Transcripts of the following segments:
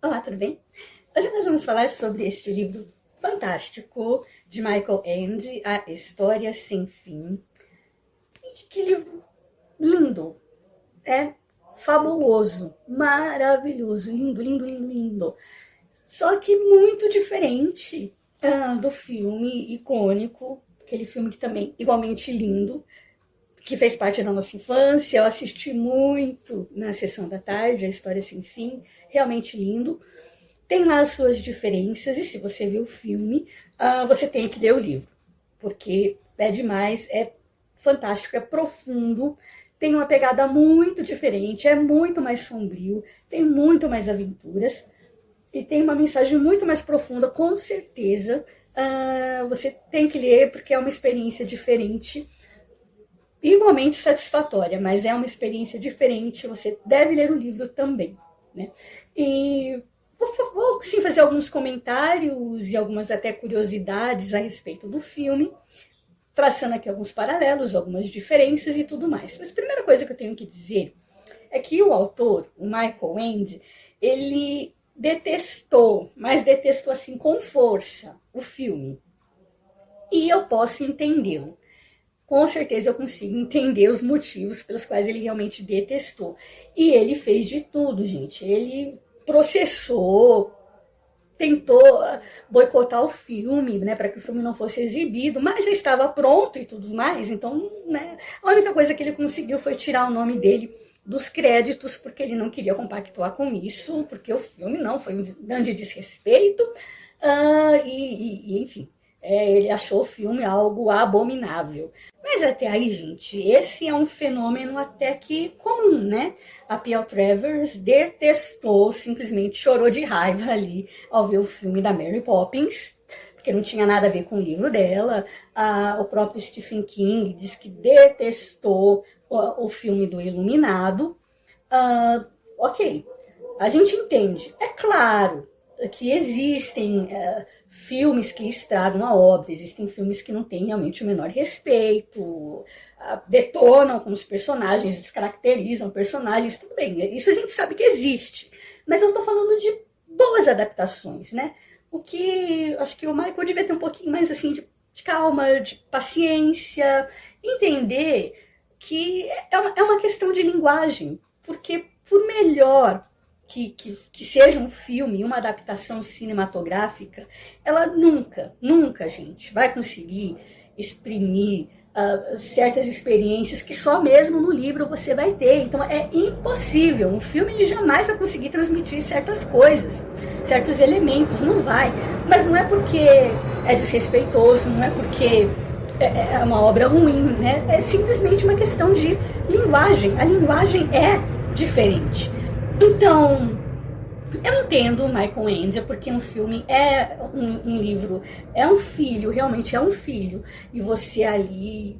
Olá, tudo bem? Hoje nós vamos falar sobre este livro fantástico de Michael Ende, A História Sem Fim. Gente, que livro lindo! É fabuloso, maravilhoso, lindo, lindo, lindo, lindo. Só que muito diferente do filme icônico, aquele filme que também igualmente lindo, que fez parte da nossa infância. Eu assisti muito na sessão da tarde, A História Sem Fim, realmente lindo. Tem lá as suas diferenças, e se você viu o filme, você tem que ler o livro, porque é demais, é fantástico, é profundo, tem uma pegada muito diferente, é muito mais sombrio, tem muito mais aventuras, e tem uma mensagem muito mais profunda, com certeza. Você tem que ler, porque é uma experiência diferente, igualmente satisfatória, mas é uma experiência diferente, você deve ler o livro também, né? E vou sim fazer alguns comentários e algumas até curiosidades a respeito do filme, traçando aqui alguns paralelos, algumas diferenças e tudo mais. Mas a primeira coisa que eu tenho que dizer é que o autor, o Michael Ende, ele detestou, mas detestou assim com força o filme. E eu posso entendê-lo. Com certeza eu consigo entender os motivos pelos quais ele realmente detestou. E ele fez de tudo, gente. Ele processou, tentou boicotar o filme, né, para que o filme não fosse exibido, mas já estava pronto e tudo mais. Então, né, a única coisa que ele conseguiu foi tirar o nome dele dos créditos, porque ele não queria compactuar com isso, porque o filme não foi um grande desrespeito, enfim. Ele achou o filme algo abominável. Mas até aí, gente, esse é um fenômeno até que comum, né? A P.L. Travers detestou, simplesmente chorou de raiva ali ao ver o filme da Mary Poppins, porque não tinha nada a ver com o livro dela. O próprio Stephen King disse que detestou o filme do Iluminado. Ok, a gente entende. É claro que existem filmes que estragam a obra, existem filmes que não têm realmente o menor respeito, detonam com os personagens, descaracterizam personagens, tudo bem, isso a gente sabe que existe. Mas eu estou falando de boas adaptações, né? O que acho que o Michael devia ter um pouquinho mais assim de calma, de paciência, entender que é uma questão de linguagem, porque por melhor que seja um filme, uma adaptação cinematográfica, ela nunca, gente, vai conseguir exprimir certas experiências que só mesmo no livro você vai ter. Então é impossível. Um filme ele jamais vai conseguir transmitir certas coisas, certos elementos, não vai. Mas não é porque é desrespeitoso, não é porque é uma obra ruim, né? É simplesmente uma questão de linguagem. A linguagem é diferente. Então, eu entendo o Michael Ende, porque um filme é um livro, é um filho, realmente é um filho, e você ali,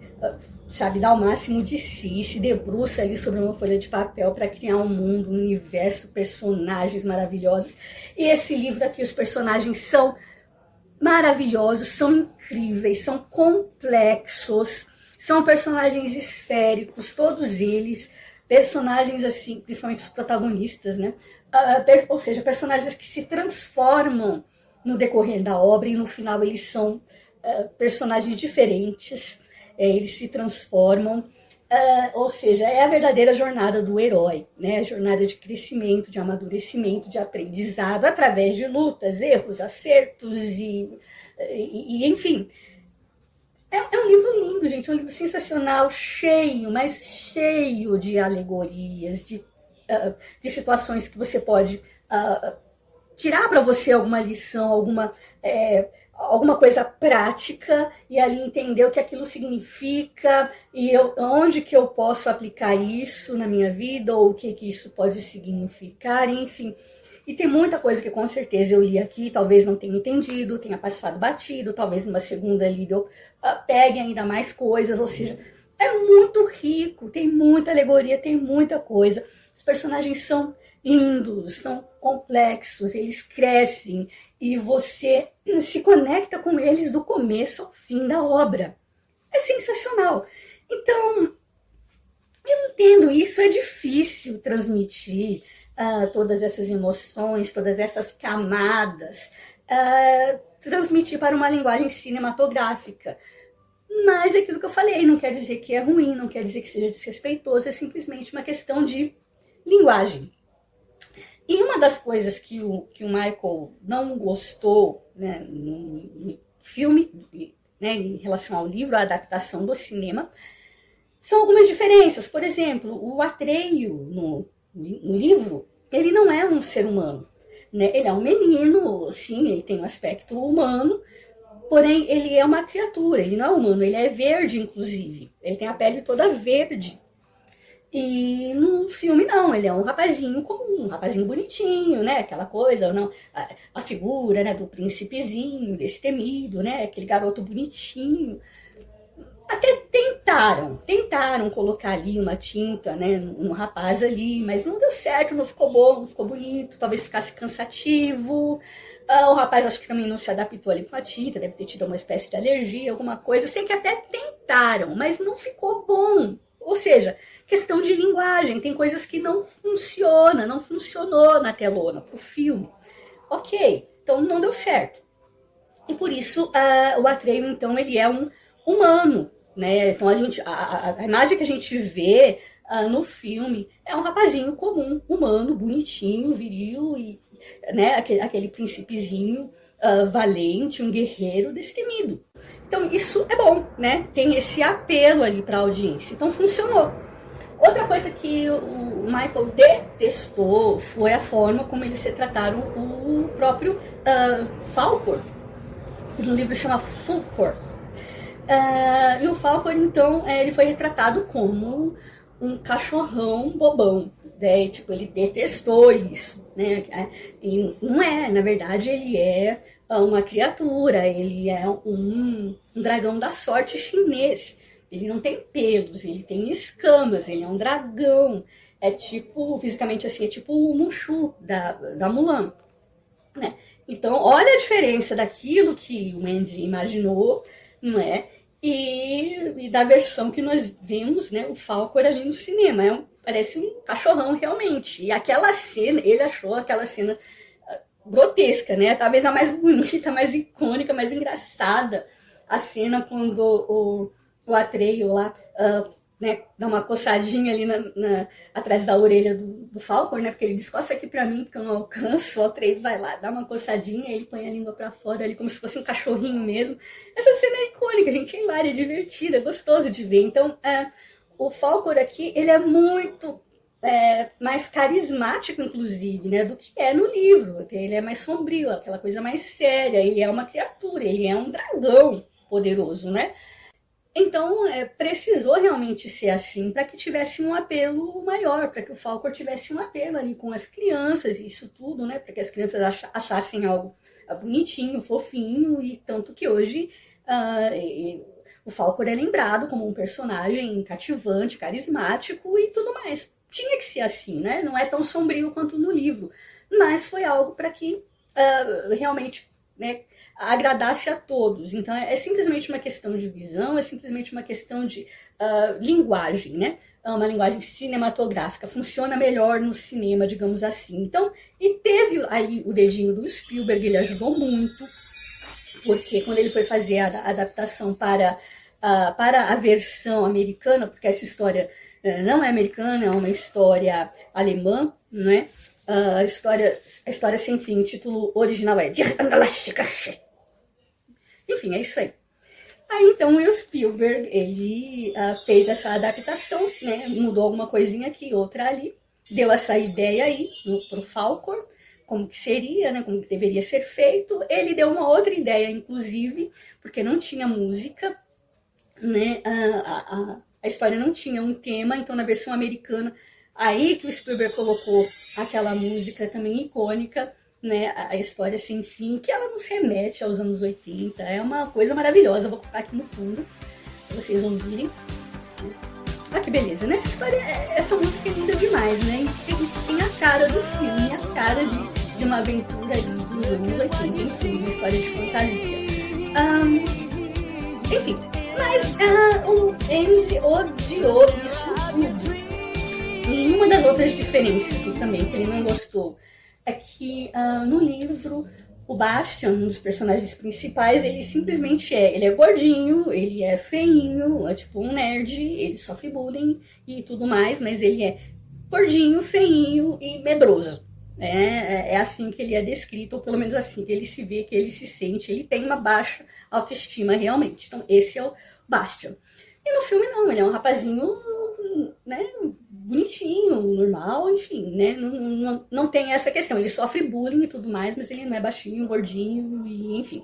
sabe, dá o máximo de si, se debruça ali sobre uma folha de papel para criar um mundo, um universo, personagens maravilhosos. E esse livro aqui, os personagens são maravilhosos, são incríveis, são complexos, são personagens esféricos, todos eles, personagens assim, principalmente os protagonistas, né? Ou seja, personagens que se transformam no decorrer da obra e no final eles são personagens diferentes, eles se transformam, ou seja, é a verdadeira jornada do herói, né? A jornada de crescimento, de amadurecimento, de aprendizado, através de lutas, erros, acertos e enfim. É um livro lindo, gente, é um livro sensacional, cheio, mas cheio de alegorias, de situações que você pode tirar para você alguma lição, alguma coisa prática e ali entender o que aquilo significa e onde que eu posso aplicar isso na minha vida ou o que isso pode significar, enfim. E tem muita coisa que com certeza eu li aqui, talvez não tenha entendido, tenha passado batido, talvez numa segunda lida eu pegue ainda mais coisas, ou seja, é muito rico, tem muita alegoria, tem muita coisa. Os personagens são lindos, são complexos, eles crescem e você se conecta com eles do começo ao fim da obra. É sensacional. Então, eu entendo, isso é difícil transmitir todas essas emoções, todas essas camadas, transmitir para uma linguagem cinematográfica. Mas é aquilo que eu falei, não quer dizer que é ruim, não quer dizer que seja desrespeitoso, é simplesmente uma questão de linguagem. E uma das coisas que o Michael não gostou, né, no filme, né, em relação ao livro, a adaptação do cinema, são algumas diferenças. Por exemplo, o Atreio no livro, ele não é um ser humano, né? Ele é um menino, sim, ele tem um aspecto humano, porém ele é uma criatura, ele não é humano, ele é verde, inclusive. Ele tem a pele toda verde. E no filme não, ele é um rapazinho comum, um rapazinho bonitinho, né? Aquela coisa, não, a figura, né, do príncipezinho, destemido, né? Aquele garoto bonitinho. Até tentaram colocar ali uma tinta, né, no rapaz ali, mas não deu certo, não ficou bom, não ficou bonito, talvez ficasse cansativo. O rapaz acho que também não se adaptou ali com a tinta, deve ter tido uma espécie de alergia, alguma coisa. Sei que até tentaram, mas não ficou bom. Ou seja, questão de linguagem, tem coisas que não funcionou na telona, pro filme. Ok, então não deu certo. E por isso o Atreio, então, ele é um humano, né? Então a imagem que a gente vê no filme é um rapazinho comum, humano, bonitinho, viril, e, né, aquele príncipezinho valente, um guerreiro destemido. Então isso é bom, né? Tem esse apelo ali para a audiência. Então funcionou. Outra coisa que o Michael detestou foi a forma como eles retrataram o próprio Falkor. No livro chama Fulkor. E o Falkor, então, ele foi retratado como um cachorrão bobão, né? Tipo, ele detestou isso, né? E não é, na verdade, ele é uma criatura, ele é um dragão da sorte chinês. Ele não tem pelos, ele tem escamas, ele é um dragão. É tipo, fisicamente assim, é tipo o Mushu da Mulan, né? Então, olha a diferença daquilo que o Mandy imaginou, não é? E da versão que nós vimos, né, o Falkor ali no cinema. Parece um cachorrão realmente. E aquela cena, ele achou aquela cena grotesca, né? Talvez a mais bonita, mais icônica, mais engraçada. A cena quando o Atreio lá, né, dá uma coçadinha ali atrás da orelha do Falkor, né? Porque ele diz, coça aqui pra mim, porque eu não alcanço. O Atreio vai lá, dá uma coçadinha, ele põe a língua pra fora ali, como se fosse um cachorrinho mesmo. Essa cena é icônica, a gente é hilária, é divertida, é gostoso de ver. Então, o Falkor aqui, ele é muito mais carismático, inclusive, né, do que é no livro. Ele é mais sombrio, aquela coisa mais séria. Ele é uma criatura, ele é um dragão poderoso, né? Então, precisou realmente ser assim para que tivesse um apelo maior, para que o Falkor tivesse um apelo ali com as crianças, isso tudo, né? Para que as crianças achassem algo bonitinho, fofinho, e tanto que hoje o Falkor é lembrado como um personagem cativante, carismático e tudo mais. Tinha que ser assim, né? Não é tão sombrio quanto no livro, mas foi algo para que realmente, né, agradasse a todos. Então é simplesmente uma questão de visão, é simplesmente uma questão de linguagem, né? Uma linguagem cinematográfica, funciona melhor no cinema, digamos assim. Então, e teve aí o dedinho do Spielberg, ele ajudou muito, porque quando ele foi fazer a adaptação para a versão americana, porque essa história não é americana, é uma história alemã, não é? A história sem fim, o título original é... Enfim, é isso aí. Aí, então, o Spielberg, ele fez essa adaptação, né? Mudou alguma coisinha aqui, outra ali. Deu essa ideia aí pro Falkor, como que seria, né? Como que deveria ser feito. Ele deu uma outra ideia, inclusive, porque não tinha música, né? A história não tinha um tema, então na versão americana... Aí que o Spielberg colocou aquela música também icônica, né, a história sem fim, que ela não se remete aos anos 80, é uma coisa maravilhosa. Vou colocar aqui no fundo, para vocês ouvirem. Ah, que beleza, né? Essa música é linda demais, né? Tem a cara do filme, a cara de uma aventura ali dos anos 80, enfim, uma história de fantasia. Enfim, mas o Andy odiou isso tudo. E uma das outras diferenças também que ele não gostou é que no livro o Bastian, um dos personagens principais, ele simplesmente ele é gordinho, ele é feinho, é tipo um nerd, ele sofre bullying e tudo mais, mas ele é gordinho, feinho e medroso. É assim que ele é descrito, ou pelo menos assim que ele se vê, que ele se sente. Ele tem uma baixa autoestima realmente. Então esse é o Bastian. E no filme não, ele é um rapazinho, né, bonitinho, normal, enfim, né, não tem essa questão. Ele sofre bullying e tudo mais, mas ele não é baixinho, gordinho, e enfim.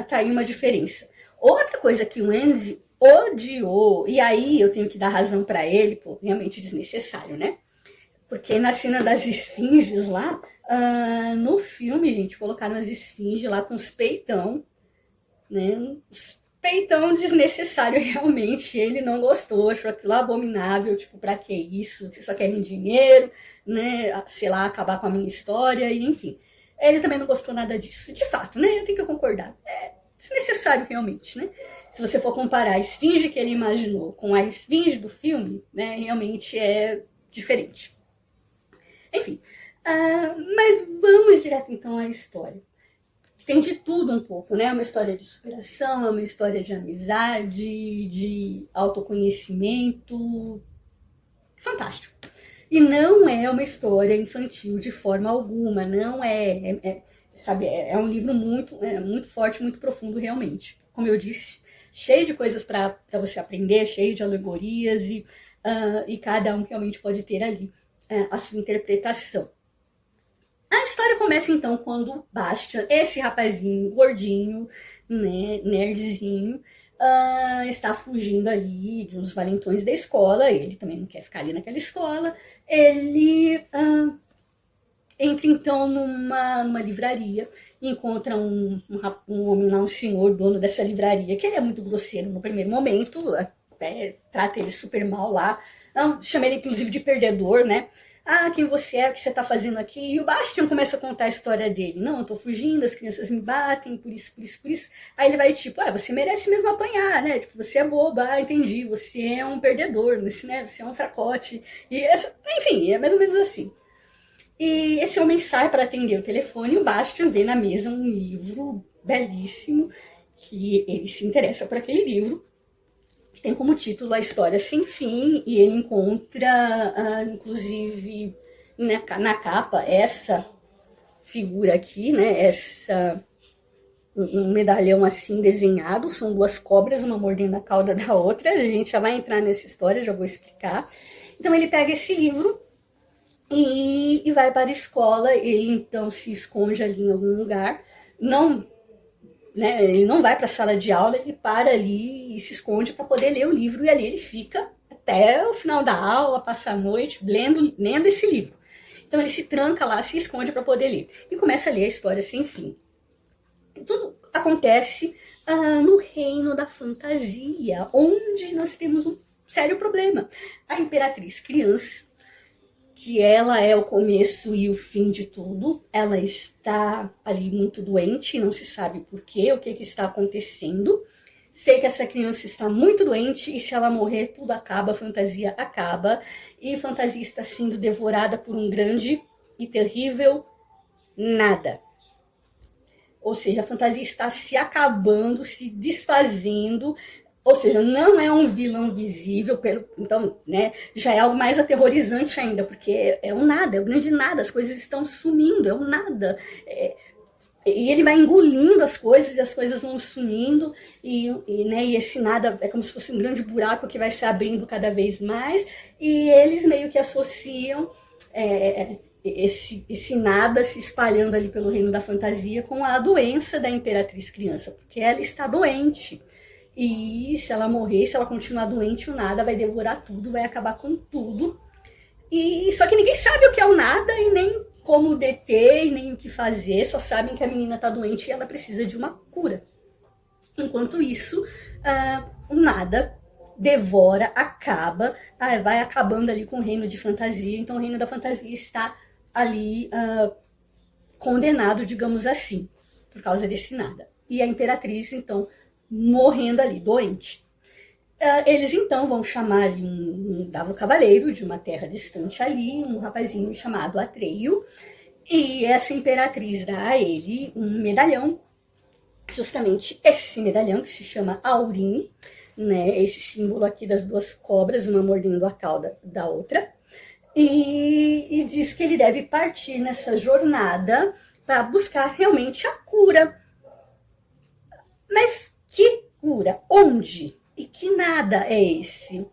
Tá aí uma diferença. Outra coisa que o Andy odiou, e aí eu tenho que dar razão pra ele, pô, realmente desnecessário, né? Porque na cena das esfinges lá, no filme, gente, colocaram as esfinges lá com os peitão, né? Os peitão desnecessário realmente. Ele não gostou, achou aquilo abominável, tipo, pra que isso? Você só quer dinheiro, né? Sei lá, acabar com a minha história, e enfim. Ele também não gostou nada disso. De fato, né? Eu tenho que concordar. É desnecessário realmente, né? Se você for comparar a esfinge que ele imaginou com a esfinge do filme, né? Realmente é diferente. Enfim, mas vamos direto então à história. Tem de tudo um pouco, né? É uma história de superação, é uma história de amizade, de autoconhecimento. Fantástico. E não é uma história infantil de forma alguma, não sabe, é um livro muito forte, muito profundo realmente. Como eu disse, cheio de coisas para você aprender, cheio de alegorias e cada um realmente pode ter ali a sua interpretação. A história começa então quando Bastian, esse rapazinho gordinho, né, nerdzinho, está fugindo ali de uns valentões da escola. Ele também não quer ficar ali naquela escola. Ele entra então numa livraria e encontra um homem lá, um senhor, dono dessa livraria, que ele é muito grosseiro no primeiro momento, até trata ele super mal lá, chama ele inclusive de perdedor, né? Quem você é, o que você tá fazendo aqui? E o Bastian começa a contar a história dele. Não, eu tô fugindo, as crianças me batem, por isso, por isso, por isso. Aí ele vai tipo, você merece mesmo apanhar, né? Tipo, você é boba, entendi, você é um perdedor, né? Você é um fracote. Enfim, é mais ou menos assim. E esse homem sai para atender o telefone e o Bastian vê na mesa um livro belíssimo, que ele se interessa por aquele livro, que tem como título A História Sem Fim, e ele encontra, inclusive, na capa, essa figura aqui, né, um medalhão assim desenhado, são duas cobras, uma mordendo a cauda da outra. A gente já vai entrar nessa história, já vou explicar. Então ele pega esse livro e vai para a escola. Ele então se esconde ali em algum lugar, ele não vai para a sala de aula, ele para ali e se esconde para poder ler o livro, e ali ele fica até o final da aula, passa a noite lendo esse livro. Então ele se tranca lá, se esconde para poder ler e começa a ler a história sem fim. Tudo acontece no reino da fantasia, onde nós temos um sério problema. A Imperatriz Criança, que ela é o começo e o fim de tudo, ela está ali muito doente, não se sabe por quê, o que está acontecendo. Sei que essa criança está muito doente e se ela morrer tudo acaba, a fantasia acaba, e a fantasia está sendo devorada por um grande e terrível nada. Ou seja, a fantasia está se acabando, se desfazendo. Ou seja, não é um vilão visível, então, né, já é algo mais aterrorizante ainda, porque é um nada, é o grande nada, as coisas estão sumindo, é um nada. E ele vai engolindo as coisas, e as coisas vão sumindo, e esse nada é como se fosse um grande buraco que vai se abrindo cada vez mais, e eles meio que associam esse nada se espalhando ali pelo reino da fantasia com a doença da Imperatriz Criança, porque ela está doente. E se ela morrer, se ela continuar doente, o nada vai devorar tudo, vai acabar com tudo. E só que ninguém sabe o que é o nada e nem como deter e nem o que fazer, só sabem que a menina está doente e ela precisa de uma cura. Enquanto isso, o nada devora, acaba, vai acabando ali com o reino de fantasia. Então o reino da fantasia está ali condenado, digamos assim, por causa desse nada. E a Imperatriz, então, morrendo ali, doente. Eles então vão chamar ali um dado cavaleiro de uma terra distante ali, um rapazinho chamado Atreio, e essa imperatriz dá a ele um medalhão, justamente esse medalhão que se chama Aurine, né, esse símbolo aqui das duas cobras, uma mordendo a cauda da outra, e diz que ele deve partir nessa jornada para buscar realmente a cura. Mas que cura? Onde? E que nada é esse?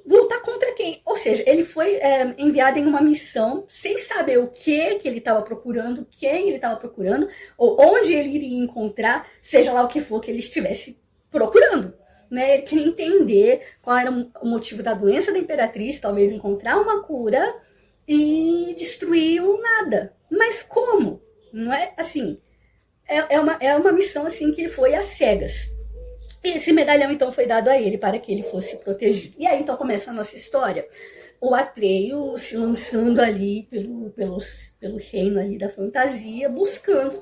Lutar contra quem? Ou seja, ele foi enviado em uma missão sem saber o que ele estava procurando, quem ele estava procurando, ou onde ele iria encontrar, seja lá o que for que ele estivesse procurando. Né? Ele queria entender qual era o motivo da doença da imperatriz, talvez encontrar uma cura e destruir o nada. Mas como? Não é assim. É uma missão assim que ele foi às cegas. E esse medalhão então foi dado a ele para que ele fosse protegido. E aí então começa a nossa história. O Atreio se lançando ali pelo reino ali da fantasia,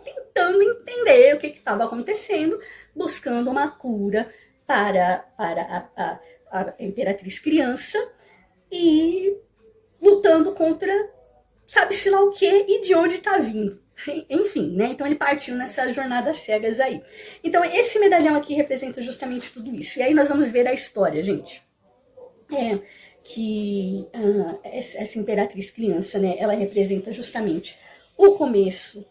tentando entender o que estava acontecendo, buscando uma cura para a imperatriz criança e lutando contra sabe-se lá o que e de onde está vindo. Enfim, né? Então ele partiu nessa jornada cegas aí. Então esse medalhão aqui representa justamente tudo isso. E aí nós vamos ver a história, gente. Que essa imperatriz criança, né? Ela representa justamente o começo,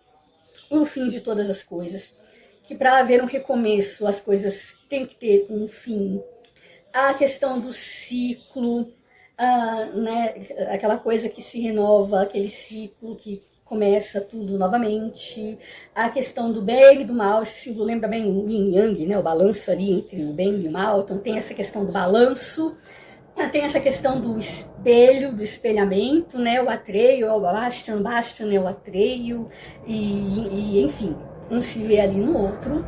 o fim de todas as coisas. Que para haver um recomeço, as coisas têm que ter um fim. A questão do ciclo, né? Aquela coisa que se renova, aquele ciclo que começa tudo novamente, a questão do bem e do mal, esse símbolo lembra bem o yin yang, né, o balanço ali entre o bem e o mal, então tem essa questão do balanço, tem essa questão do espelho, do espelhamento, né, o Atreio é o Bastian é o Atreio, e enfim, um se vê ali no outro.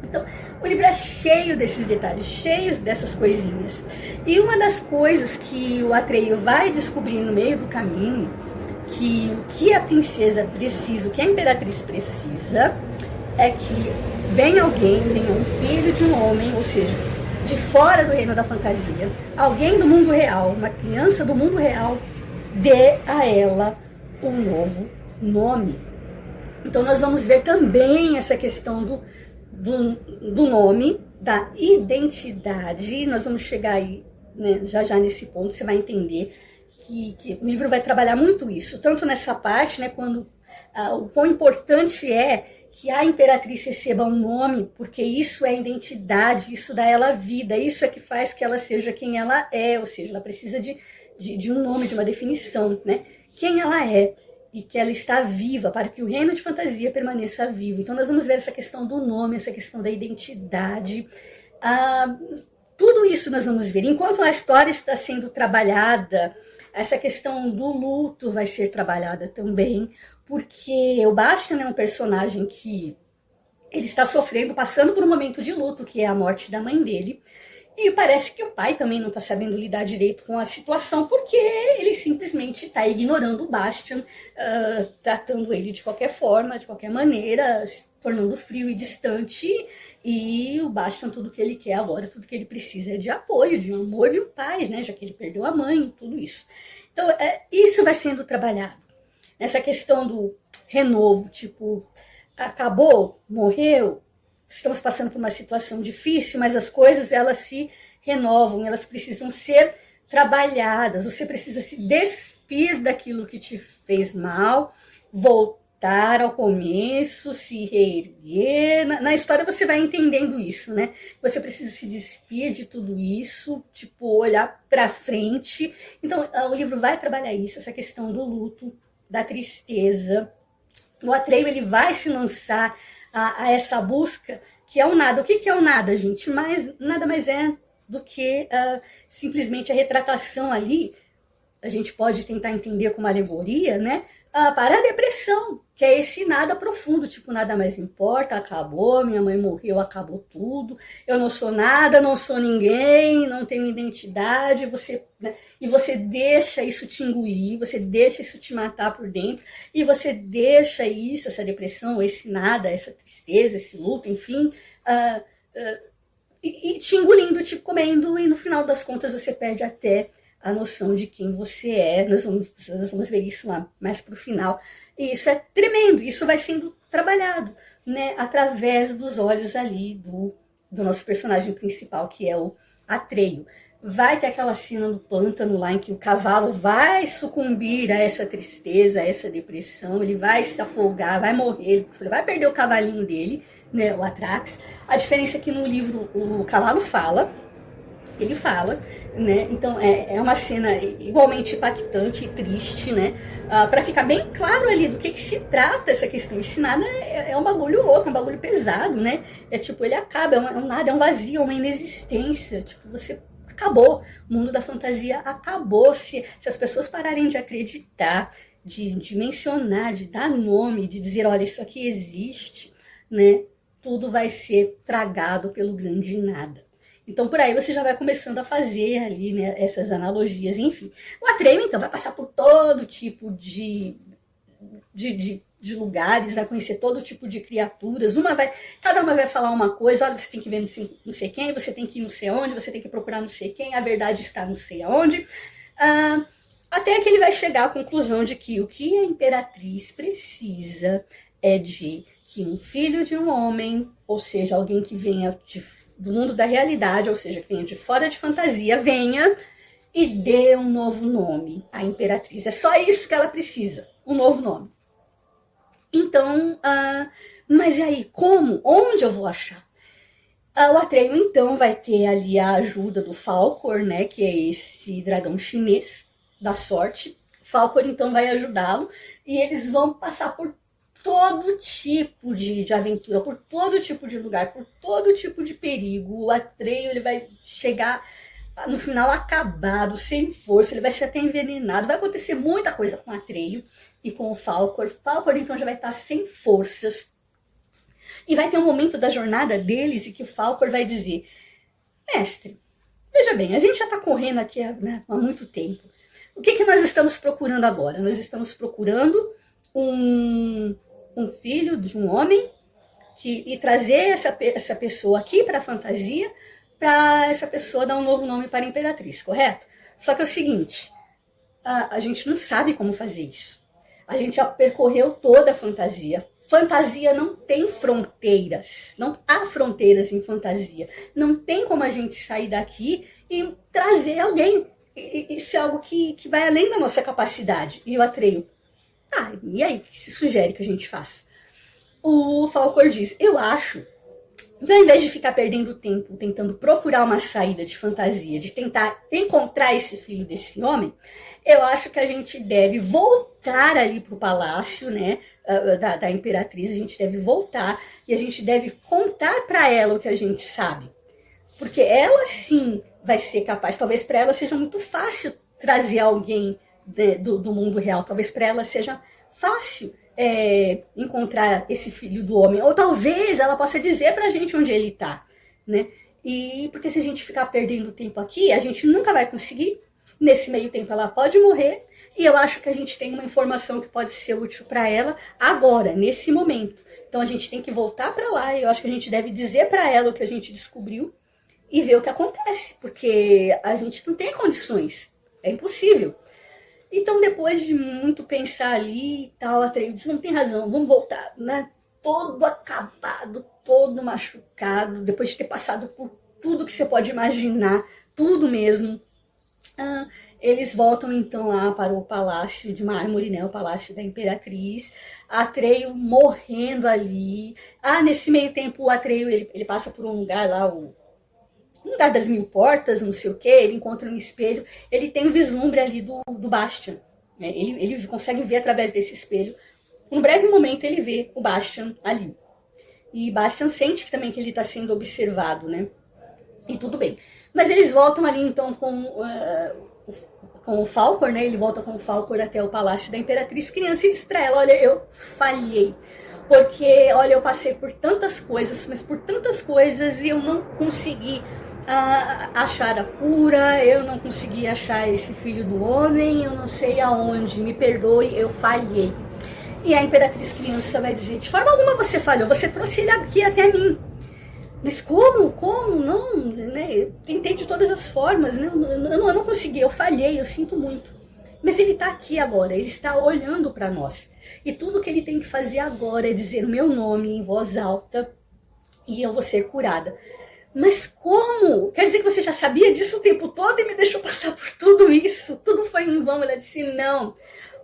Então, o livro é cheio desses detalhes, cheios dessas coisinhas. E uma das coisas que o Atreio vai descobrir no meio do caminho, que o que a princesa precisa, o que a imperatriz precisa, é que venha um filho de um homem, ou seja, de fora do reino da fantasia, alguém do mundo real, uma criança do mundo real, dê a ela um novo nome. Então nós vamos ver também essa questão do nome, da identidade, nós vamos chegar aí, né, já nesse ponto, você vai entender que o livro vai trabalhar muito isso, tanto nessa parte, né, quando o quão importante é que a imperatriz receba um nome, porque isso é identidade, isso dá a ela vida, isso é que faz que ela seja quem ela é, ou seja, ela precisa de um nome, de uma definição, né, quem ela é, e que ela está viva, para que o reino de fantasia permaneça vivo. Então nós vamos ver essa questão do nome, essa questão da identidade, tudo isso nós vamos ver. Enquanto a história está sendo trabalhada, essa questão do luto vai ser trabalhada também, porque o Bastian é um personagem que ele está sofrendo, passando por um momento de luto, que é a morte da mãe dele, e parece que o pai também não está sabendo lidar direito com a situação, porque ele simplesmente está ignorando o Bastian, tratando ele de qualquer forma, de qualquer maneira, se tornando frio e distante, e o Bastian, tudo que ele quer agora, tudo que ele precisa é de apoio, de amor de um pai, né, já que ele perdeu a mãe e tudo isso. Então, isso vai sendo trabalhado. Nessa questão do renovo, tipo, acabou, morreu, estamos passando por uma situação difícil, mas as coisas, elas se renovam, elas precisam ser trabalhadas, você precisa se despir daquilo que te fez mal, voltar ao começo, se reerguer. Na história você vai entendendo isso, né? Você precisa se despir de tudo isso, tipo, olhar para frente. Então, o livro vai trabalhar isso, essa questão do luto, da tristeza. O Atreio, ele vai se lançar a essa busca, que é o nada. O que é o nada, gente? Mas nada mais é do que simplesmente a retratação ali, a gente pode tentar entender como alegoria, né? Para a depressão, que é esse nada profundo, tipo, nada mais importa, acabou, minha mãe morreu, acabou tudo, eu não sou nada, não sou ninguém, não tenho identidade, né? E você deixa isso te engolir, você deixa isso te matar por dentro, e você deixa isso, essa depressão, esse nada, essa tristeza, esse luto, enfim, e te engolindo, te comendo, e no final das contas você perde até a noção de quem você é. Nós vamos ver isso lá mais pro final. E isso é tremendo, isso vai sendo trabalhado, né, através dos olhos ali do nosso personagem principal, que é o Atreio. Vai ter aquela cena no pântano lá em que o cavalo vai sucumbir a essa tristeza, a essa depressão, ele vai se afogar, vai morrer, ele vai perder o cavalinho dele, né, o Atrax. A diferença é que no livro o cavalo fala, ele fala, né? Então é uma cena igualmente impactante e triste, né? Para ficar bem claro ali do que se trata essa questão. Esse nada é um bagulho louco, é um bagulho pesado, né? É tipo, ele acaba, é um nada, é um vazio, é uma inexistência. Tipo, você acabou, o mundo da fantasia acabou. Se as pessoas pararem de acreditar, de mencionar, de dar nome, de dizer, olha, isso aqui existe, né? Tudo vai ser tragado pelo grande nada. Então, por aí você já vai começando a fazer ali, né, essas analogias, enfim. O Atreio, então, vai passar por todo tipo de lugares, vai conhecer todo tipo de criaturas. Cada uma vai falar uma coisa, olha, você tem que ver não sei quem, você tem que ir não sei onde, você tem que procurar não sei quem, a verdade está não sei aonde. Até que ele vai chegar à conclusão de que o que a Imperatriz precisa é de que um filho de um homem, ou seja, alguém que venha do mundo da realidade, ou seja, que venha de fora de fantasia, venha e dê um novo nome à Imperatriz. É só isso que ela precisa, um novo nome. Então, mas e aí, como? Onde eu vou achar? O Atreio, então, vai ter ali a ajuda do Falkor, né, que é esse dragão chinês da sorte. Falkor, então, vai ajudá-lo e eles vão passar por todo tipo de aventura, por todo tipo de lugar, por todo tipo de perigo. O Atreio, ele vai chegar no final acabado, sem força, ele vai ser até envenenado. Vai acontecer muita coisa com o Atreio e com o Falkor. Falkor, então, já vai estar sem forças. E vai ter um momento da jornada deles em que o Falkor vai dizer, mestre, veja bem, a gente já está correndo aqui há muito tempo. O que nós estamos procurando agora? Nós estamos procurando um filho de um homem e trazer essa pessoa aqui para a fantasia, para essa pessoa dar um novo nome para a Imperatriz, correto? Só que é o seguinte, a gente não sabe como fazer isso. A gente já percorreu toda a fantasia. Fantasia não tem fronteiras, não há fronteiras em fantasia. Não tem como a gente sair daqui e trazer alguém. Isso é algo que vai além da nossa capacidade. E o Atreio, e aí, o que se sugere que a gente faça? O Falkor diz, eu acho que ao invés de ficar perdendo tempo tentando procurar uma saída de fantasia, de tentar encontrar esse filho desse homem, eu acho que a gente deve voltar ali para o palácio, né, da Imperatriz, a gente deve voltar e a gente deve contar para ela o que a gente sabe. Porque ela sim vai ser capaz, talvez para ela seja muito fácil trazer alguém do mundo real, talvez para ela seja fácil encontrar esse filho do homem, ou talvez ela possa dizer pra gente onde ele tá, né? E porque se a gente ficar perdendo tempo aqui, a gente nunca vai conseguir. Nesse meio tempo ela pode morrer, e eu acho que a gente tem uma informação que pode ser útil para ela agora, nesse momento. Então a gente tem que voltar para lá, e eu acho que a gente deve dizer para ela o que a gente descobriu e ver o que acontece, porque a gente não tem condições, é impossível. Então, depois de muito pensar ali e tal, Atreio disse, não tem razão, vamos voltar, né? Todo acabado, todo machucado, depois de ter passado por tudo que você pode imaginar, tudo mesmo. Eles voltam então lá para o Palácio de Mármore, né? O Palácio da Imperatriz. Atreio morrendo ali. Nesse meio tempo, o Atreio, ele passa por um lugar lá, um lugar das 1000 portas, não sei o que, ele encontra um espelho, ele tem um vislumbre ali do Bastian, né? Ele consegue ver através desse espelho, num breve momento ele vê o Bastian ali, e Bastian sente também que ele está sendo observado, né? E tudo bem, mas eles voltam ali então com o Falkor, né? Ele volta com o Falkor até o Palácio da Imperatriz Criança e diz pra ela, olha, eu falhei, porque, olha, eu passei por tantas coisas, mas por tantas coisas e eu não consegui achar a cura, eu não consegui achar esse filho do homem, eu não sei aonde, me perdoe, eu falhei. E a Imperatriz Criança vai dizer, de forma alguma você falhou, você trouxe ele aqui até mim. Mas como? Como? Não, né? Eu tentei de todas as formas, né? Eu não consegui, eu falhei, eu sinto muito. Mas ele está aqui agora, ele está olhando para nós. E tudo que ele tem que fazer agora é dizer o meu nome em voz alta e eu vou ser curada. Mas como? Quer dizer que você já sabia disso o tempo todo e me deixou passar por tudo isso? Tudo foi em vão? Ela disse, não.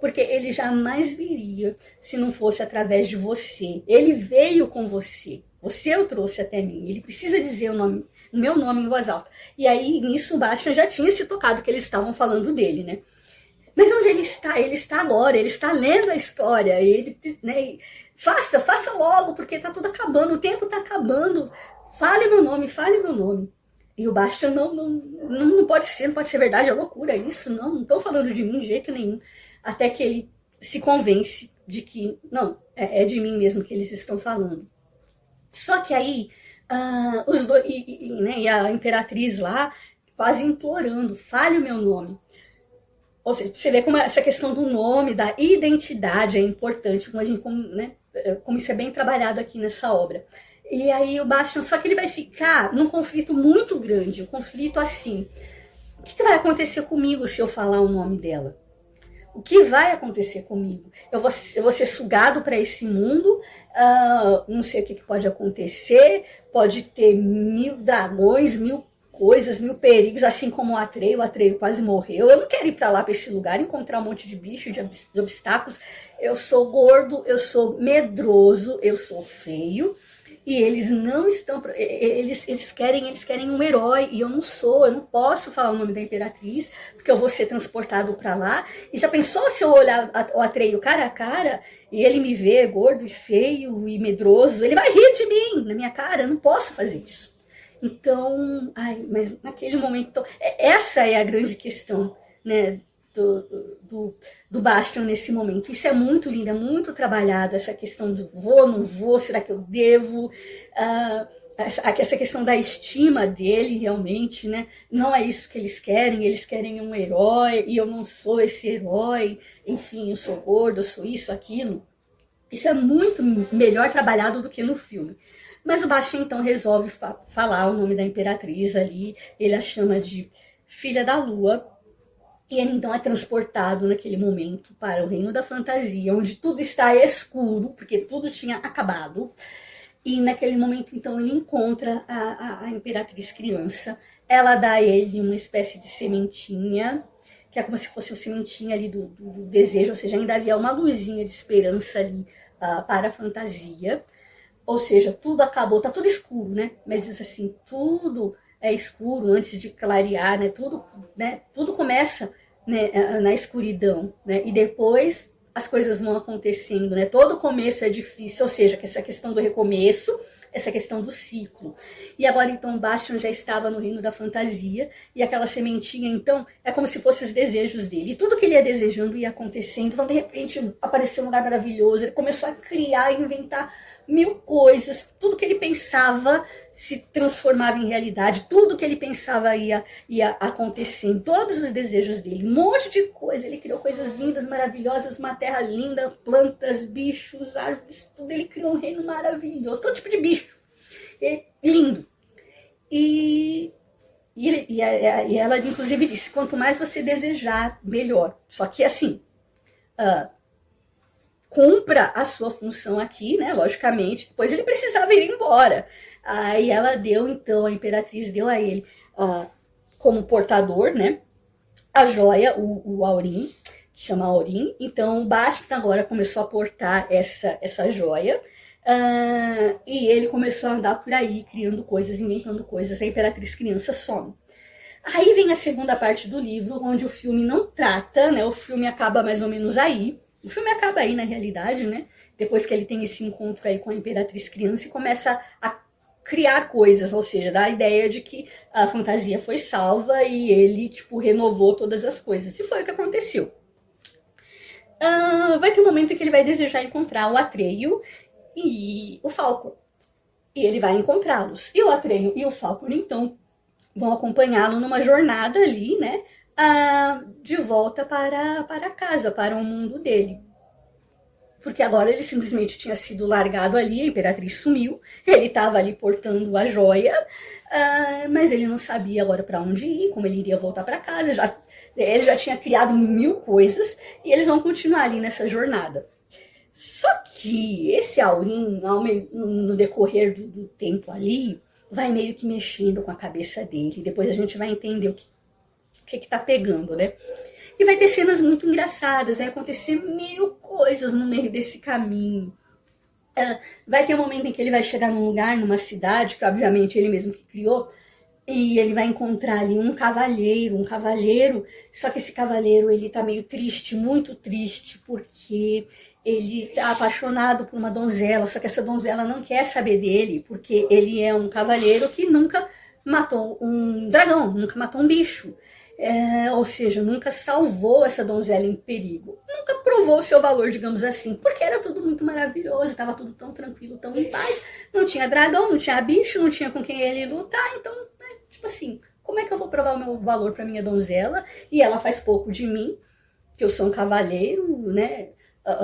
Porque ele jamais viria se não fosse através de você. Ele veio com você. Você o trouxe até mim. Ele precisa dizer o meu nome em voz alta. E aí, nisso, o Bastian já tinha se tocado que eles estavam falando dele, né? Mas onde ele está? Ele está agora, ele está lendo a história. Ele, né, faça logo, porque está tudo acabando, o tempo está acabando. Fale meu nome, fale meu nome. E o Bastian, não pode ser verdade, é loucura isso, não estão falando de mim de jeito nenhum. Até que ele se convence de que, não, é de mim mesmo que eles estão falando. Só que aí, os dois, né, e a imperatriz lá, quase implorando, fale o meu nome. Ou seja, você vê como essa questão do nome, da identidade é importante, como isso é bem trabalhado aqui nessa obra. E aí o Bastian, só que ele vai ficar num conflito muito grande, um conflito assim. O que vai acontecer comigo se eu falar o nome dela? O que vai acontecer comigo? Eu vou ser sugado para esse mundo, não sei o que pode acontecer, pode ter 1000 dragões, 1000 coisas, 1000 perigos, assim como o Atreio quase morreu. Eu não quero ir para lá, para esse lugar, encontrar um monte de bicho, de obstáculos. Eu sou gordo, eu sou medroso, eu sou feio. E eles não estão. Eles querem um herói. E eu não posso falar o nome da Imperatriz, porque eu vou ser transportado para lá. E já pensou se eu olhar o Atreio cara a cara e ele me vê gordo e feio e medroso? Ele vai rir de mim na minha cara. Eu não posso fazer isso. Então, mas naquele momento. Então, essa é a grande questão, né? Do Bastian nesse momento. Isso é muito lindo, é muito trabalhado, essa questão do vou, não vou, será que eu devo? Essa questão da estima dele, realmente, né? Não é isso que eles querem um herói, e eu não sou esse herói, enfim, eu sou gordo, eu sou isso, aquilo. Isso é muito melhor trabalhado do que no filme. Mas o Bastian, então, resolve falar o nome da Imperatriz ali, ele a chama de Filha da Lua. E ele então é transportado naquele momento para o reino da fantasia, onde tudo está escuro, porque tudo tinha acabado. E naquele momento, então, ele encontra a Imperatriz criança. Ela dá a ele uma espécie de sementinha, que é como se fosse uma sementinha ali do desejo, ou seja, ainda havia uma luzinha de esperança ali para a fantasia. Ou seja, tudo acabou, tá tudo escuro, né? Mas diz assim, tudo é escuro antes de clarear, né? Tudo começa, né, na escuridão, né? E depois as coisas vão acontecendo, né? Todo começo é difícil, ou seja, que essa questão do recomeço, essa questão do ciclo. E agora, então, Bastian já estava no reino da fantasia, e aquela sementinha, então, é como se fossem os desejos dele. E tudo que ele ia desejando ia acontecendo, então, de repente, apareceu um lugar maravilhoso, ele começou a criar, inventar 1000 coisas, tudo que ele pensava se transformava em realidade, tudo que ele pensava ia acontecendo, todos os desejos dele, um monte de coisa, ele criou coisas lindas, maravilhosas, uma terra linda, plantas, bichos, árvores, tudo, ele criou um reino maravilhoso, todo tipo de bicho, lindo. E ela, inclusive, disse, quanto mais você desejar, melhor. Só que, assim, cumpra a sua função aqui, né? Logicamente, depois ele precisava ir embora. Aí ela deu, então, a Imperatriz deu a ele, como portador, né? A joia, o Aurim, que chama Aurim. Então, o Bastian agora começou a portar essa joia. E ele começou a andar por aí, criando coisas, inventando coisas. A Imperatriz criança some. Aí vem a segunda parte do livro, onde o filme não trata, né? O filme acaba mais ou menos aí. O filme acaba aí, na realidade, né? Depois que ele tem esse encontro aí com a Imperatriz criança e começa a criar coisas, ou seja, dá a ideia de que a fantasia foi salva e ele, tipo, renovou todas as coisas. E foi o que aconteceu. Vai ter um momento em que ele vai desejar encontrar o Atreio e o Falcon. E ele vai encontrá-los. E o Atreio e o Falcon, então, vão acompanhá-lo numa jornada ali, né? De volta para casa, para o mundo dele. porque agora ele simplesmente tinha sido largado ali, a Imperatriz sumiu, ele estava ali portando a joia, mas ele não sabia agora para onde ir, como ele iria voltar para casa, ele já tinha criado 1000 coisas, e eles vão continuar ali nessa jornada. Só que esse Aurim, no decorrer do tempo ali, vai meio que mexendo com a cabeça dele, depois a gente vai entender o que tá pegando, né? E vai ter cenas muito engraçadas, vai acontecer 1000 coisas no meio desse caminho. Vai ter um momento em que ele vai chegar num lugar, numa cidade, que obviamente ele mesmo que criou, e ele vai encontrar ali um cavaleiro, só que esse cavaleiro ele tá meio triste, muito triste, porque ele tá apaixonado por uma donzela, só que essa donzela não quer saber dele, porque ele é um cavaleiro que nunca matou um dragão, nunca matou um bicho. Ou seja, nunca salvou essa donzela em perigo, nunca provou o seu valor, digamos assim, porque era tudo muito maravilhoso, estava tudo tão tranquilo, tão em paz, não tinha dragão, não tinha bicho, não tinha com quem ele lutar, então, tipo assim, como é que eu vou provar o meu valor para minha donzela, e ela faz pouco de mim, que eu sou um cavaleiro, né,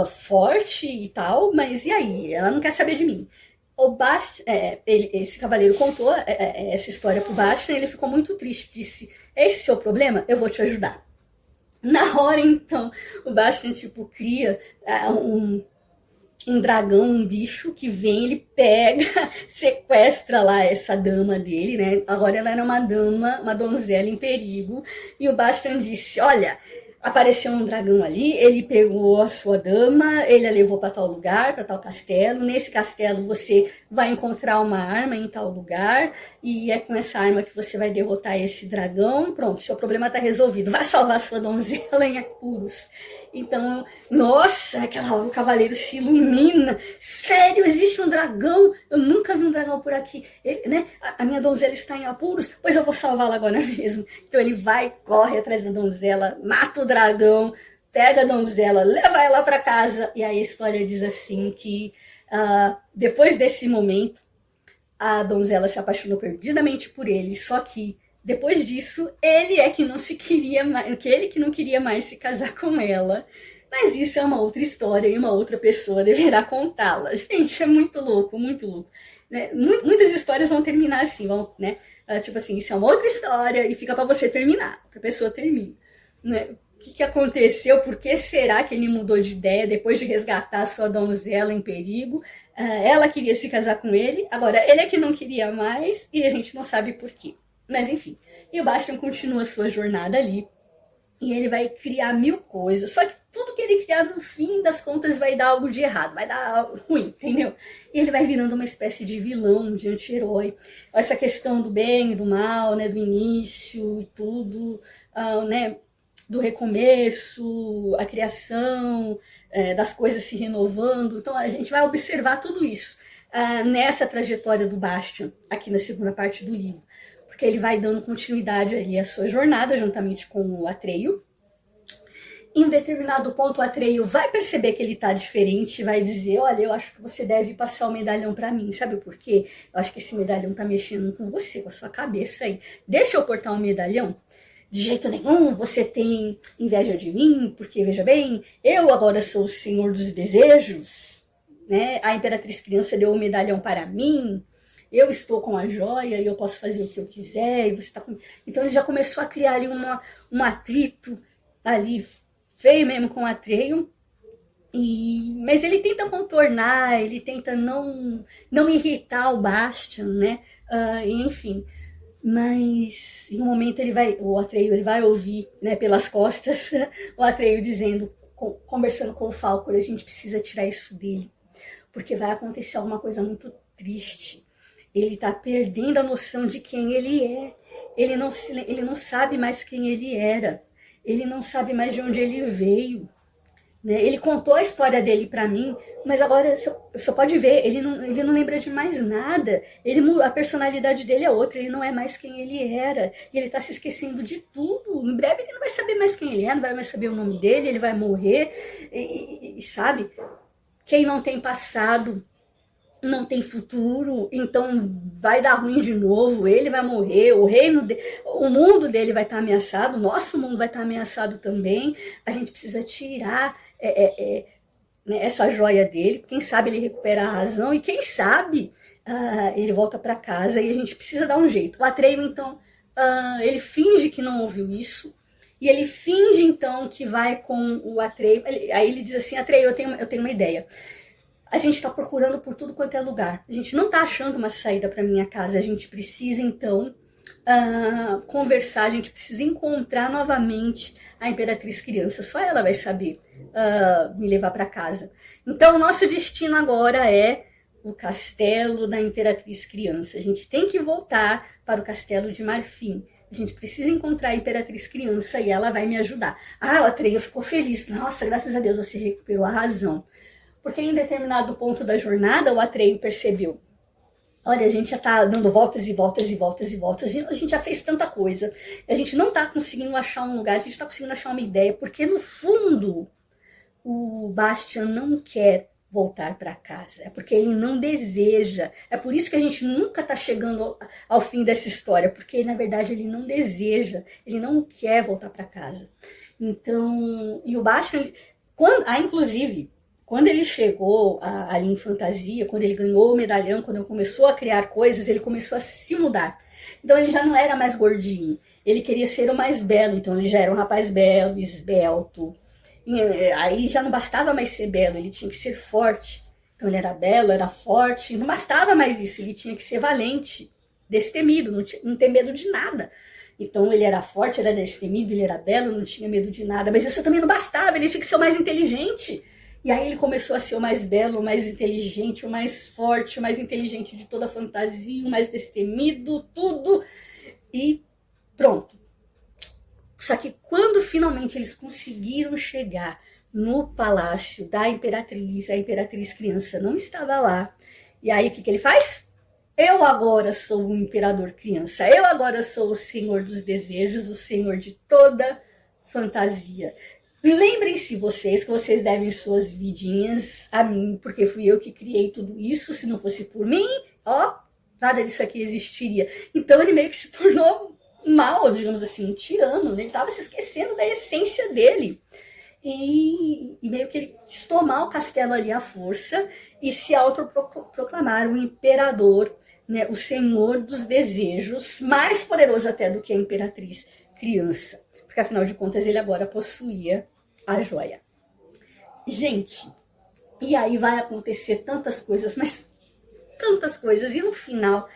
forte e tal, mas e aí, ela não quer saber de mim. O Bastian, esse cavaleiro contou essa história pro Bastian, ele ficou muito triste, disse, esse é o seu problema? Eu vou te ajudar. Na hora, então, o Bastian, tipo, cria um dragão, um bicho que vem, ele pega, sequestra lá essa dama dele, né? Agora ela era uma dama, uma donzela em perigo, e o Bastian disse, olha, apareceu um dragão ali, ele pegou a sua dama, ele a levou para tal lugar, para tal castelo. Nesse castelo você vai encontrar uma arma em tal lugar, e é com essa arma que você vai derrotar esse dragão, e pronto, seu problema está resolvido. Vai salvar sua donzela em apuros. Então, nossa, o cavaleiro se ilumina. Sério, existe um dragão? Eu nunca vi um dragão por aqui. Né? A minha donzela está em apuros, pois eu vou salvá-la agora mesmo. Então ele vai, corre atrás da donzela, mata o dragão, pega a donzela, leva ela para casa. E aí a história diz assim que depois desse momento, a donzela se apaixonou perdidamente por ele, só que depois disso, ele é que não se queria mais, ele que não queria mais se casar com ela. Mas isso é uma outra história e uma outra pessoa deverá contá-la. Gente, é muito louco, muito louco. Né? Muitas histórias vão terminar assim, vão, né? Tipo assim, isso é uma outra história e fica para você terminar. Outra pessoa termina. Né? O que aconteceu? Por que será que ele mudou de ideia depois de resgatar sua donzela em perigo? Ela queria se casar com ele, agora ele é que não queria mais e a gente não sabe por quê. Mas enfim, e o Bastian continua a sua jornada ali, e ele vai criar 1000 coisas, só que tudo que ele criar no fim das contas vai dar algo de errado, vai dar algo ruim, entendeu? E ele vai virando uma espécie de vilão, de anti-herói. Essa questão do bem e do mal, né, do início e tudo, né, do recomeço, a criação, das coisas se renovando. Então a gente vai observar tudo isso nessa trajetória do Bastian, aqui na segunda parte do livro. Porque ele vai dando continuidade ali à sua jornada, juntamente com o Atreio. Em um determinado ponto, o Atreio vai perceber que ele tá diferente, vai dizer, olha, eu acho que você deve passar o medalhão para mim, sabe por quê? Eu acho que esse medalhão tá mexendo com você, com a sua cabeça aí. Deixa eu portar um medalhão? De jeito nenhum, você tem inveja de mim, porque, veja bem, eu agora sou o senhor dos desejos, né? A Imperatriz Criança deu o medalhão para mim, eu estou com a joia e eu posso fazer o que eu quiser, e você tá com... Então ele já começou a criar ali um atrito ali, feio mesmo com o Atreio, mas ele tenta contornar, ele tenta não irritar o Bastian, né? Enfim, mas em um momento o Atreio ele vai ouvir, né, pelas costas, o Atreio dizendo, conversando com o Falcor, a gente precisa tirar isso dele, porque vai acontecer alguma coisa muito triste. Ele está perdendo a noção de quem ele é. Ele não sabe mais quem ele era. Ele não sabe mais de onde ele veio. Né? Ele contou a história dele para mim, mas agora você pode ver, ele não lembra de mais nada. A personalidade dele é outra, ele não é mais quem ele era. E ele está se esquecendo de tudo. Em breve ele não vai saber mais quem ele é, não vai mais saber o nome dele, ele vai morrer. E sabe, quem não tem passado não tem futuro, então vai dar ruim de novo, ele vai morrer, o mundo dele vai estar ameaçado, o nosso mundo vai estar ameaçado também, a gente precisa tirar né, essa joia dele, quem sabe ele recupera a razão e quem sabe ele volta para casa e a gente precisa dar um jeito. O Atreyu, então, ele finge que não ouviu isso e ele finge, então, que vai com o Atreyu. Aí ele diz assim, Atreyu, eu tenho uma ideia. A gente está procurando por tudo quanto é lugar. A gente não está achando uma saída para minha casa. A gente precisa, então, conversar. A gente precisa encontrar novamente a Imperatriz Criança. Só ela vai saber me levar para casa. Então, o nosso destino agora é o castelo da Imperatriz Criança. A gente tem que voltar para o castelo de Marfim. A gente precisa encontrar a Imperatriz Criança e ela vai me ajudar. O Atreyu ficou feliz. Nossa, graças a Deus você recuperou a razão. Porque em determinado ponto da jornada, o Atreyu percebeu, olha, a gente já tá dando voltas e voltas e voltas e voltas, a gente já fez tanta coisa, a gente não tá conseguindo achar um lugar, a gente tá conseguindo achar uma ideia, porque no fundo, o Bastian não quer voltar para casa, é porque ele não deseja, é por isso que a gente nunca tá chegando ao fim dessa história, porque na verdade ele não deseja, ele não quer voltar para casa. Então, e o Bastian, inclusive, quando ele chegou ali em fantasia, quando ele ganhou o medalhão, quando ele começou a criar coisas, ele começou a se mudar. Então ele já não era mais gordinho, ele queria ser o mais belo, então ele já era um rapaz belo, esbelto. Aí já não bastava mais ser belo, ele tinha que ser forte. Então ele era belo, era forte, não bastava mais isso, ele tinha que ser valente, destemido, não ter medo de nada. Então ele era forte, era destemido, ele era belo, não tinha medo de nada, mas isso também não bastava, ele tinha que ser o mais inteligente. E aí ele começou a ser o mais belo, o mais inteligente, o mais forte, o mais inteligente de toda a fantasia, o mais destemido, tudo. E pronto. Só que quando finalmente eles conseguiram chegar no palácio da Imperatriz, a Imperatriz Criança não estava lá. E aí o que ele faz? Eu agora sou o Imperador Criança, eu agora sou o Senhor dos Desejos, o Senhor de toda fantasia. Lembrem-se vocês que vocês devem suas vidinhas a mim, porque fui eu que criei tudo isso. Se não fosse por mim, nada disso aqui existiria. Então ele meio que se tornou mal, digamos assim, um tirano, né? Ele estava se esquecendo da essência dele. E meio que ele quis tomar o castelo ali à força e se autoproclamar o imperador, né? O senhor dos desejos, mais poderoso até do que a Imperatriz Criança. Porque afinal de contas ele agora possuía a joia. Gente, e aí vai acontecer tantas coisas, mas tantas coisas. E no final,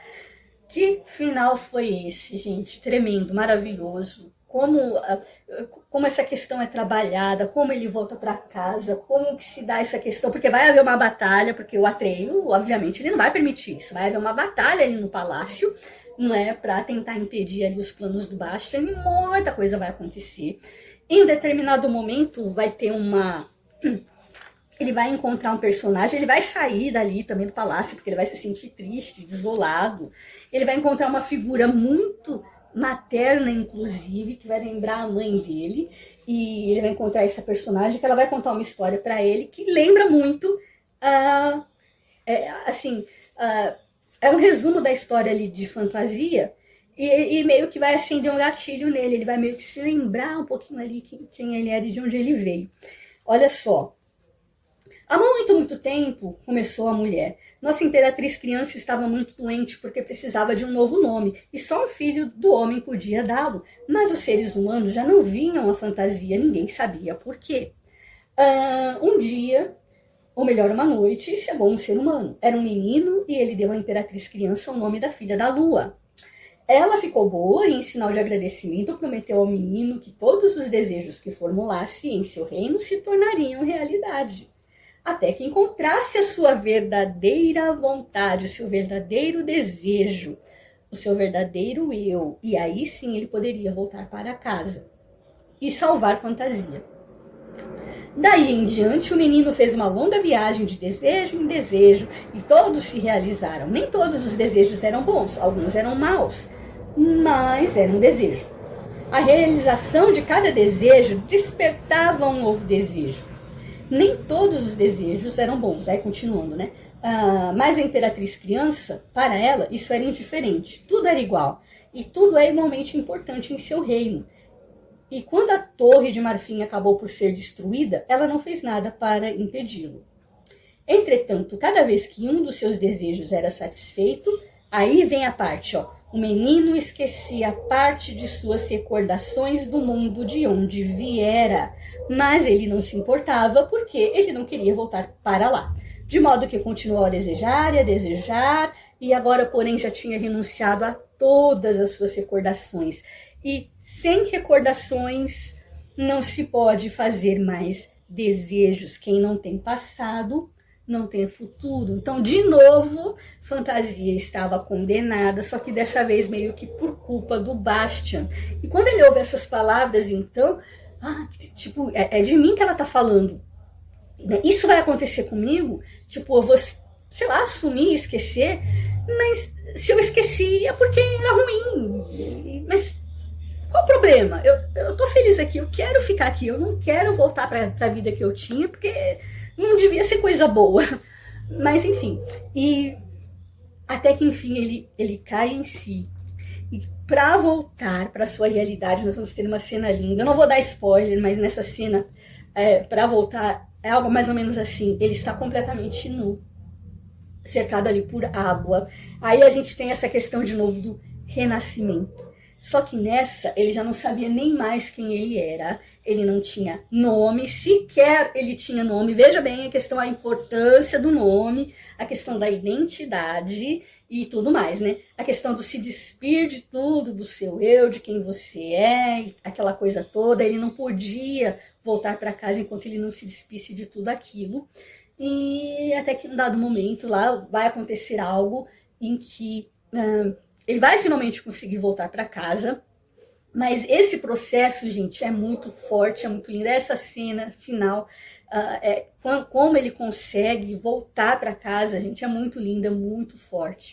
que final foi esse, gente? Tremendo, maravilhoso. Como essa questão é trabalhada, como ele volta para casa, como que se dá essa questão, porque vai haver uma batalha, porque o Atreyu, obviamente, ele não vai permitir isso, vai haver uma batalha ali no palácio, não é, para tentar impedir ali os planos do Bastian, e muita coisa vai acontecer. Em um determinado momento vai ter ele vai encontrar um personagem, ele vai sair dali também do palácio, porque ele vai se sentir triste, desolado. Ele vai encontrar uma figura muito materna, inclusive, que vai lembrar a mãe dele, e ele vai encontrar essa personagem, que ela vai contar uma história para ele, que lembra muito, é um resumo da história ali de fantasia, e meio que vai acender um gatilho nele, ele vai meio que se lembrar um pouquinho ali quem ele era e de onde ele veio. Olha só, há muito tempo começou a mulher. Nossa Imperatriz Criança estava muito doente porque precisava de um novo nome, e só um filho do homem podia dá-lo. Mas os seres humanos já não vinham a fantasia, ninguém sabia por quê. Um dia, ou melhor, uma noite, chegou um ser humano. Era um menino e ele deu à Imperatriz Criança o nome da filha da lua. Ela ficou boa e, em sinal de agradecimento, prometeu ao menino que todos os desejos que formulasse em seu reino se tornariam realidade, até que encontrasse a sua verdadeira vontade, o seu verdadeiro desejo, o seu verdadeiro eu. E aí sim ele poderia voltar para casa e salvar fantasia. Daí em diante, o menino fez uma longa viagem de desejo em desejo e todos se realizaram. Nem todos os desejos eram bons, alguns eram maus, mas era um desejo. A realização de cada desejo despertava um novo desejo. Nem todos os desejos eram bons, aí continuando, né? Mas a Imperatriz Criança, para ela, isso era indiferente. Tudo era igual. E tudo é igualmente importante em seu reino. E quando a Torre de Marfim acabou por ser destruída, ela não fez nada para impedi-lo. Entretanto, cada vez que um dos seus desejos era satisfeito, aí vem a parte, ó. O menino esquecia parte de suas recordações do mundo de onde viera, mas ele não se importava porque ele não queria voltar para lá. De modo que continuou a desejar e a desejar, e agora, porém, já tinha renunciado a todas as suas recordações. E sem recordações não se pode fazer mais desejos. Quem não tem passado não tem futuro. Então, de novo, Fantasia estava condenada, só que dessa vez meio que por culpa do Bastian. E quando ele ouve essas palavras, então, tipo, é de mim que ela tá falando. Isso vai acontecer comigo? Tipo, eu vou, sei lá, assumir, esquecer, mas se eu esqueci é porque era ruim. Mas qual o problema? Eu tô feliz aqui, eu quero ficar aqui, eu não quero voltar pra vida que eu tinha, porque não devia ser coisa boa. Mas enfim, e até que enfim ele cai em si. E para voltar para sua realidade, nós vamos ter uma cena linda. Eu não vou dar spoiler, mas nessa cena, para voltar, é algo mais ou menos assim. Ele está completamente nu, cercado ali por água. Aí a gente tem essa questão de novo do renascimento. Só que nessa, ele já não sabia nem mais quem ele era. Ele não tinha nome, sequer ele tinha nome. Veja bem a importância do nome, a questão da identidade e tudo mais, né? A questão do se despir de tudo, do seu eu, de quem você é, aquela coisa toda. Ele não podia voltar para casa enquanto ele não se despisse de tudo aquilo. E até que em um dado momento lá vai acontecer algo em que ele vai finalmente conseguir voltar para casa. Mas esse processo, gente, é muito forte, é muito lindo. Essa cena final, como ele consegue voltar para casa, gente, é muito linda, muito forte,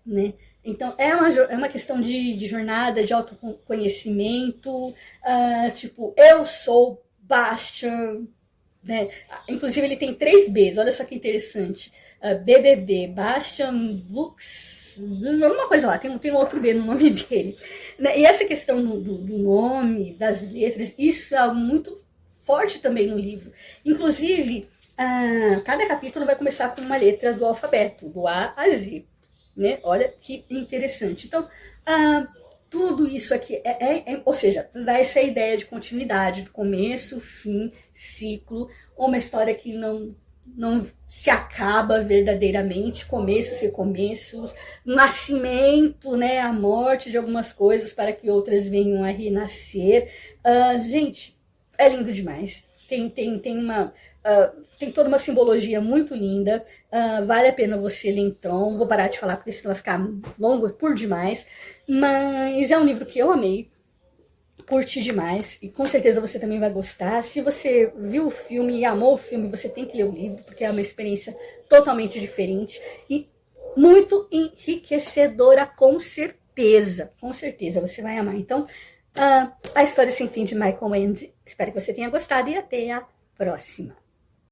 né? Então, é uma questão de jornada, de autoconhecimento, tipo, eu sou Bastian, né? Inclusive, ele tem 3 Bs, olha só que interessante. BBB, Bastian Books, alguma coisa lá, tem outro B no nome dele. E essa questão do nome, das letras, isso é algo muito forte também no livro. Inclusive, cada capítulo vai começar com uma letra do alfabeto, do A a Z. Né? Olha que interessante. Então, tudo isso aqui, ou seja, dá essa ideia de continuidade, do começo, fim, ciclo, uma história que não se acaba verdadeiramente, começos e começos, nascimento, né, a morte de algumas coisas para que outras venham a renascer. Gente, é lindo demais. Tem toda uma simbologia muito linda. Vale a pena você ler então. Vou parar de falar porque senão vai ficar longo por demais. Mas é um livro que eu amei. Curti demais, e com certeza você também vai gostar. Se você viu o filme e amou o filme, você tem que ler o livro, porque é uma experiência totalmente diferente e muito enriquecedora, com certeza. Com certeza, você vai amar. Então, A História Sem Fim, de Michael Ende. Espero que você tenha gostado e até a próxima.